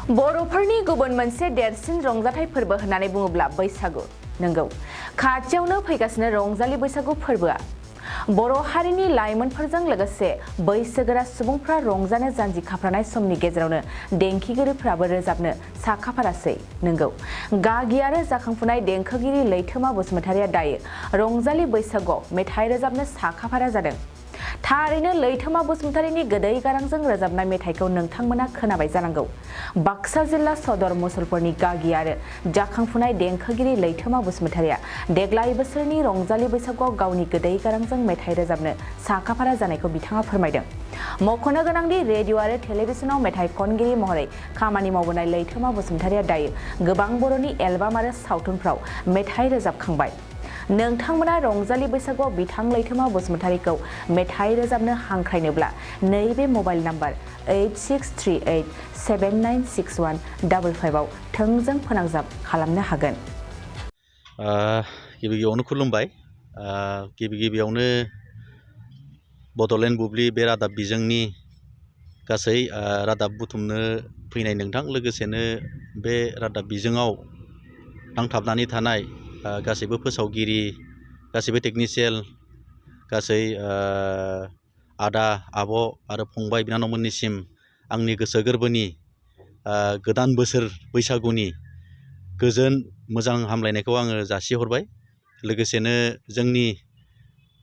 बर'फोरनि गुबुन मोनसे देरसिन रंजाथाइ फोरबो होननानै बुङोब्ला बैसागु नंगौ खाथियावनो फैगासिनो रंजालि बैसागु फोरबोआ बर' हारिनि लाइमोनफोरजों लोगोसे बैसोगोरा सुबुंफ्रा रंजानो जानजि खाफ्रानाय समनि गेजेरावनो देंखोगिरिफ्राबो रोजाबनो साखाफारासै नंगौ गागि आरो जाखांफुनाय देंखोगिरि लैथोमा बसुमतारिया दायो रंजालि बैसागुआव मेथाइ रोजाबनो साखाफारा जादों थारैनो लैथोमा बसुमतारिनि गोदै गारांजों रोजाबनाय मेथाइखौ नोंथांमोना खोनाबाय जानांगौ बाक्सा जिल्ला सदर मुसलपुरनि गागि आरो जाखांफुनाय देंखोगिरि लैथोमा बसुमतारिया देग्लाय बोसोरनि रंजालि बैसागुआव गावनि गोदै गारांजों मेथाइ रोजाबनो साखाफारा जानायखौ बिथाङा फोरमायदों मख'नो गोनांदि रेडिअ आरो टेलिभिजनाव मेथाइ खनगिरि महरै खामानि मावबोनाय लैथोमा बसुमतारिया दायो गोबां बर'नि एलबाम आरो सावथुनफ्राव मेथाइ रोजाबखांबाय नोंथांमोना रंजालि बैसागुआव बिथां लैथोमा बसुमतारिखौ मेथाइ रोजाबनो हांख्रायनोब्ला नैबे मबाइल नाम्बार 8638796155 आव थोंजों फोनांजाब खालामनो हागोन। गिबियावनो खुलुमबाय गिबियावनो बड'लेण्ड बुब्लि बे रादाब बिजोंनि गासै रादाब बुथुमनो फैनाय नोंथां लोगोसेनो बे रादाब बिजोङाव नांथाबनानै थानाय गासैबो फोसावगिरि गासैबो टेकनिशियान गासै आदा आब' आरो फंबाय बिनानावमोननिसिम आंनि गोसो गोरबोनि गोदान बोसोर बैसागुनि गोजोन मोजां हामलायनायखौ आङो जासिहरबाय लोगोसेनो जोंनि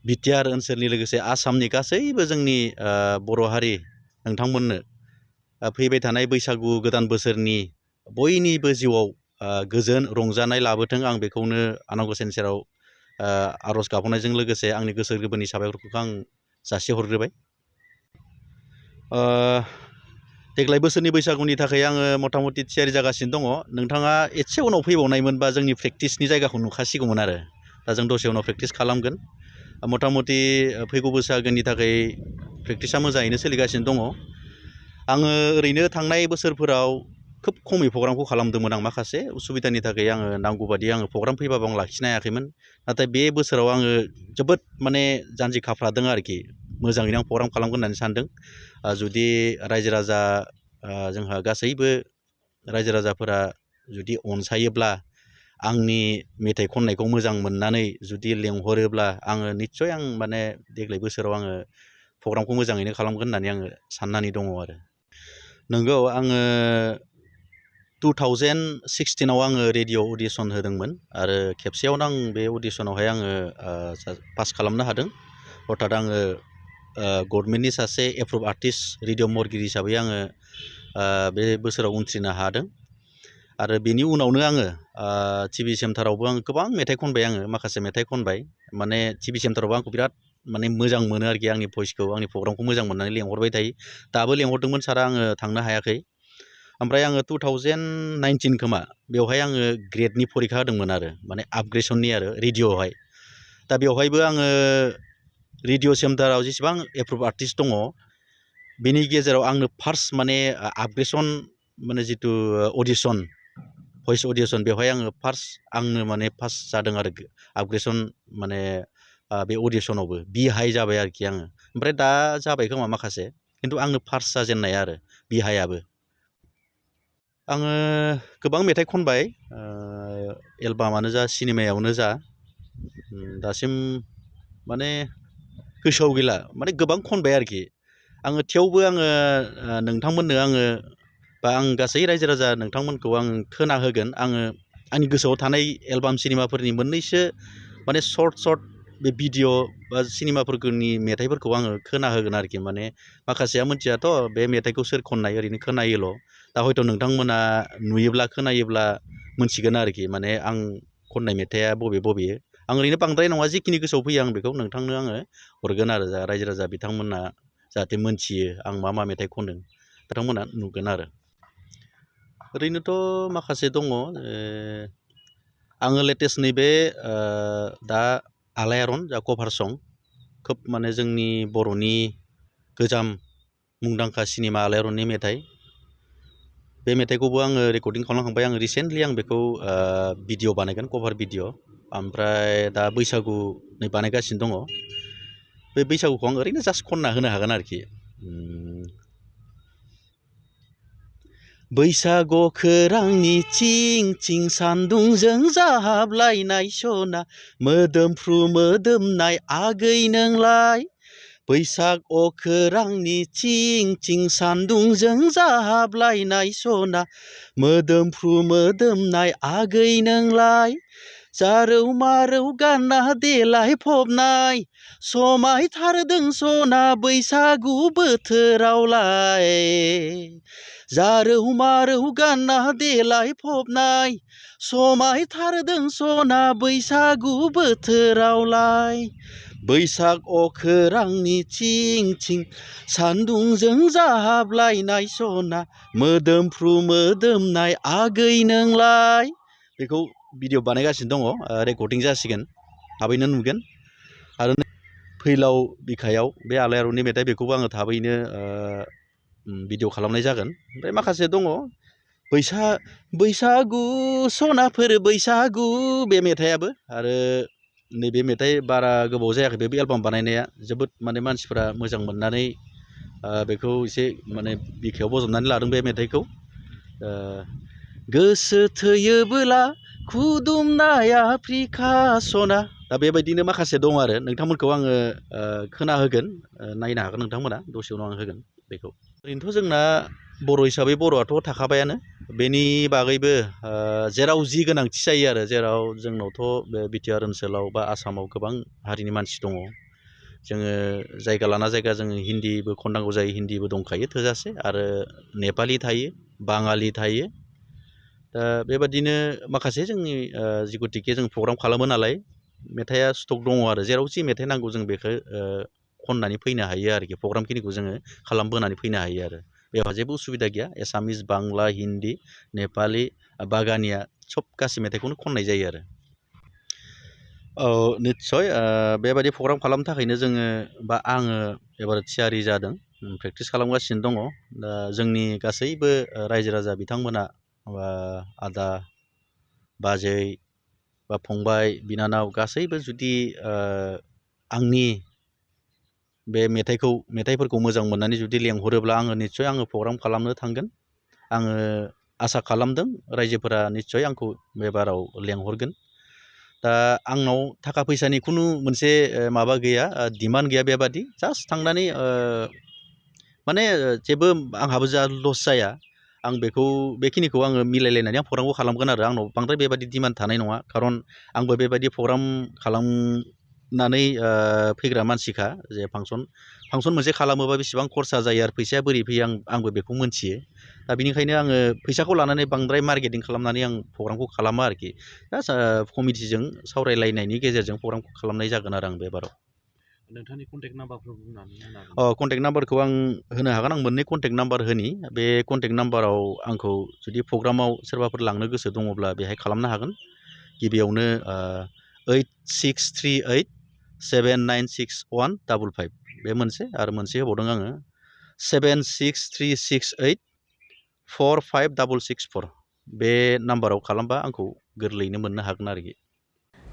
बिटिआर ओनसोलनि लोगोसे आसामनि गासैबो जोंनि बर' हारि नोंथांमोननो फैबाय थानाय बैसागु गोदान बोसोरनि बयनिबो जिउआव गोजोन रंजानाय लाबोथों आं बेखौनो आनान गसाइनि सेराव आर'ज गाबनायजों लोगोसे आंनि गोसो गोरबोनि साबायखरखौ आं जासिहरग्रोबाय देग्लाय बोसोरनि बैसागुनि थाखाय आङो मथा-मथि थियारि जागासिनो दङ नोंथाङा एसे उनाव फैबावनायमोनबा जोंनि प्रेक्टिसनि जायगाखौ नुखासिगौमोन आरो दा जों दसे उनाव प्रेक्टिस खालामगोन मथा-मथि फैगौ बैसागोनि थाखाय प्रेक्टिसा मोजाङैनो सोलिगासिनो दङ आङो ओरैनो थांनाय बोसोरफोराव खोब खमै प्रग्रामखौ खालामदोंमोन आं माखासे उसुबिदानि थाखाय आङो नांगौ बादि आङो प्रग्राम फैबाबो आं लाखिनो हायाखैमोन नाथाय बे बोसोराव आङो जोबोद माने जानजि खाफ्रादों आरोखि मोजाङैनो आं प्रग्राम खालामगोन होननानै सानदों जुदि रायजो राजा जोंहा गासैबो रायजो राजाफोरा जुदि अनसायोब्ला आंनि मेथाइ खननायखौ मोजां मोननानै जुदि लेंहरोब्ला आङो निस्सय आं माने देग्लाय बोसोराव आङो प्रग्रामखौ मोजाङैनो खालामगोन होननानै आङो साननानै दङ आरो नंगौ आङो 2016आव आङो रेडिअ अडिसन होदोंमोन आरो खेबसेयावनो आं बे अडिसनावहाय आङो पास खालामनो हादों अर्थात आङो गभर्नमेन्टनि सासे एप्रुभ आर्टिस्ट रेडिअ महरगिरि हिसाबै आङो बे बोसोराव उनथ्रिनो हादों आरो बेनि उनावनो आङो टिभि सेन्टारावबो आं गोबां मेथाइ खनबाय आङो माखासे मेथाइ खनबाय माने टिभि सेन्टारावबो आंखौ बिराद माने मोजां मोनो आरोखि आंनि भइसखौ आंनि प्रग्रामखौ मोजां मोननानै लेंहरबाय थायो दाबो लेंहरदोंमोन सारा आङो थांनो हायाखै ओमफ्राय आङो 2019 खोमा बेवहाय आङो ग्रेडनि फरिखा होदोंमोन आरो माने आपग्रेडसननि आरो रेडिअआवहाय दा बेवहायबो आङो रेडिअ सेन्टाराव जेसेबां एप्रुभ आर्टिस्ट दङ बेनि गेजेराव आंनो फार्स्ट माने आपग्रेडसन माने जिथु अडिसन भइस अडिसन बेवहाय आङो आंनो माने फार्स्ट जादों आरो आपग्रेडसन माने बे अडिसनावबो बि हाइ जाबाय आरोखि आङो ओमफ्राय दा जाबाय खोमा माखासे खिन्थु आंनो फार्स्ट जाजेननाय आरो बि हाइआबो आङो गोबां मेथाइ खनबाय एलबामानो जा सिनेमायावनो जा दासिम माने गोसोआव गैला माने गोबां खनबाय आरोखि आङो थेवबो आङो नोंथांमोननो आङो बा आं गासै रायजो राजा नोंथांमोनखौ आं खोना होगोन आङो आंनि गोसोआव थानाय एलबाम सिनेमाफोरनि मोननैसो माने सर्ट बे भिडिअ बा सिनेमाफोरनि मेथाइफोरखौ आङो खोना होगोन आरोखि माने माखासेया मिथियाथ' बे मेथाइखौ सोर खननाय ओरैनो खोनायोल' दा हयथ' नोंथांमोना नुयोब्ला खोनायोब्ला मोनथिगोन आरोखि माने आं खननाय मेथाइआ बबे आं ओरैनो बांद्राय नङा जिखिनि गोसोआव फैयो आं बेखौ नोंथांनो आङो हरगोन आरो रायजो राजा बिथांमोना जाहाथे मोनथियो आं मा मेथाइ खनदों बिथांमोना नुगोन आरो ओरैनोथ' माखासे दङ आङो लेटेस्ट नैबे दा आलायारन जा कभार सं खोब माने जोंनि बर'नि गोजाम मुंदांखा सिनेमा आलायारननि मेथाइ बे मेथाइखौबो आङो रेकर्डिं खालामखांबाय आङो रिसेन्टलि आं बेखौ भिडिअ बानायगोन कभार भिडिअ ओमफ्राय दा बैसागु नै बानायगासिनो दङ बे बैसागुखौ आं ओरैनो जास्ट खनना होनो हागोन आरोखि बैसागु खोरांनि थिं थिं सान्दुंजों जाहाबलायनाय सना मोदोमफ्रु मोदोमनाय आगै नोंलाय बैसाग अखोरांनि थिं थिं सान्दुंजों जाहाबलायनाय सना मोदोमफ्रु मोदोमनाय आगै नोंलाय जारौ मारौ गानना देलाय फबनाय समायथारदों सना बैसागु बोथोरावलाय जारौ मारौ गानना देलाय फबनाय समायथारदों सना बैसागु बोथोरावलाय बैसाग अखोरांनि थिं थिं सान्दुंजों जाहाबलायनाय सना मोदोमफ्रु मोदोमनाय आगै नोंलाय बेखौ भिडिअ बानायगासिनो दङ रेकर्डिं जासिगोन थाबैनो नुगोन आरो फैलाव बिखायाव बे आलायारननि मेथाइ बेखौबो आङो थाबैनो भिडिअ खालामनाय जागोन ओमफ्राय माखासे दङ बैसागु सनाफोर बैसागु बे मेथाइयाबो आरो नैबे मेथाइ बारा गोबाव जायाखै बे एलबाम बानायनाया जोबोद माने मानसिफोरा मोजां मोननानै बेखौ एसे माने बिखायाव बजबनानै लादों बे मेथाइखौ गोसो थैयोबोला खुदुमनाया प्रिकासना दा बेबायदिनो माखासे दं आरो नोंथांमोनखौ आङो खोनाहोगोन नायनो हागोन नोंथांमोना दसे उनाव आं होगोन बेखौ ओरैनोथ' जोंना बर' हिसाबै बर'आथ' थाखाबायानो बेनि बागैबो जेराव जि गोनांथि जायो आरो जेराव जोंनावथ' बे बिटिआर ओनसोलाव बा आसामाव गोबां हारिनि मानसि दङ जोङो जायगा लाना जायगा जोङो हिन्दीबो खननांगौ जायो हिन्दीबो दंखायो थोजासे आरो नेपालि थायो बाङालि थायो दा बेबादिनो माखासे जोंनि जिगुथिके जों प्रग्राम खालामो नालाय मेथाइआ स्टक दङ आरो जेराव जि मेथाइ नांगौ जों बेखौ खननानै फैनो हायो आरोखि प्रग्रामखिनिखौ जोङो खालामबोनानै फैनो हायो आरो बेवहाय जेबो उसुबिदा गैया एसामिस बांला हिन्दी नेपालि बागानिया सब गासै मेथाइखौनो खननाय जायो आरो निस्सय बेबायदि प्रग्राम खालामनो थाखायनो जोङो बा आङो एबार थियारि जादों प्रेक्टिस खालामगासिनो दङ दा जोंनि गासैबो रायजो राजा बिथांमोना बा आदा बाजै बा फंबाय बिनानाव गासैबो जुदि आंनि बे मेथाइफोरखौ मोजां मोननानै जुदि लेंहरोब्ला आङो निस्सय आङो प्रग्राम खालामनो थांगोन आङो आसा खालामदों रायजोफोरा निस्सय आंखौ बे बाराव लेंहरगोन दा आंनाव थाखा फैसानि खुनु मोनसे माबा गैया डिमान्ड गैया बेबादि जास्ट थांनानै माने जेबो आंहाबो जा लस जाया आं बेखिनिखौ आङो मिलायलायनानै आं प्रग्रामखौ खालामगोन आरो आंनाव बांद्राय बेबादि डिमान्ड थानाय नङा खारन आंबो बेबायदि प्रग्राम खालामनानै फैग्रा मानसिखा जे फांसन मोनसे खालामोबा बेसेबां खरसा जायो आरो फैसाया बोरै फैयो आंबो बेखौ मोनथियो दा बेनिखायनो आङो फैसाखौ लानानै बांद्राय मार्केटिं खालामनानै आं प्रग्रामखौ खालामा आरोखि दा कमिटिजों सावरायलायनायनि गेजेरजों प्रग्रामखौ खालामनाय जागोन आरो आं बे बाराव नोंथांनि कन्टेक्ट नाम्बारफोर बुंनानै कन्टेक्ट नाम्बारखौ आं होनो हागोन आं मोननै कन्टेक्ट नाम्बार होनि बे कन्टेक्ट नाम्बाराव आंखौ जुदि प्रग्रामाव सोरबाफोर लांनो गोसो दङब्ला बेहाय खालामनो हागोन गिबियावनो 8638796155 बे मोनसे आरो मोनसे होबावदों आङो 7636845664 बे नाम्बाराव खालामबा आंखौ गोरलैयैनो मोननो हागोन आरोखि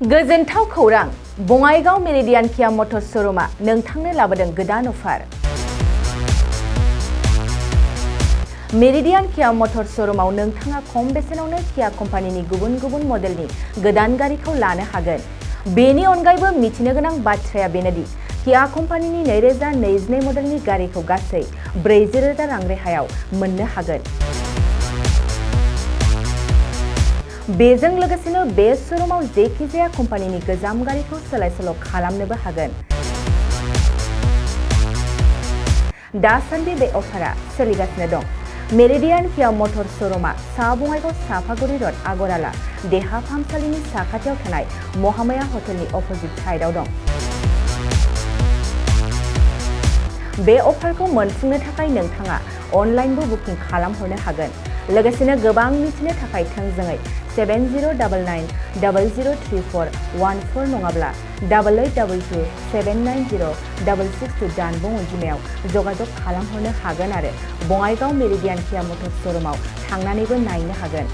गोजोनथाव खौरां बङाइगाव मेरिडियान किया मटर्स श'रुमआ नोंथांनो लाबोदों गोदान अफार मेरिडियान किया मटर्स श'रुमआव नोंथाङा खम बेसेनावनो किया कम्पानिनि गुबुन गुबुन मडेलनि गोदान गारिखौ लानो हागोन बेनि अनगायैबो मिथिनो गोनां बाथ्राया बेनोदि किया कम्पानिनि 2022 मडेलनि गारिखौ गासै 40,000 रां रेहायाव मोननो हागोन बेजों लोगोसेनो बे श'रुमाव जेखिजाया कम्पानिनि गोजाम गारिखौ सोलाय-सोल' खालामनोबो हागोन दासान्दि बे अफारा सोलिगासिनो दं मेरिडियान किया मटर्स श'रुमआ सा बङाइगाव साफागुरि र'ड आगराला देहा फाहामसालिनि साखाथियाव थानाय महामाया हटेलनि अपोजिट साइडआव दं बे अफारखौ मोनफुंनो थाखाय नोंथाङा अनलाइनबो बुकिं खालामहरनो हागोन लोगोसेनो गोबां मिथिनो थाखाय थोंजोङै 7099003414 नङाब्ला 8822790662 जानबुं अनजिमायाव जगाजग खालामहरनो हागोन आरो बङाइगाव मेरिडियान किया मटर्स श'रुमआव थांनानैबो नायनो हागोन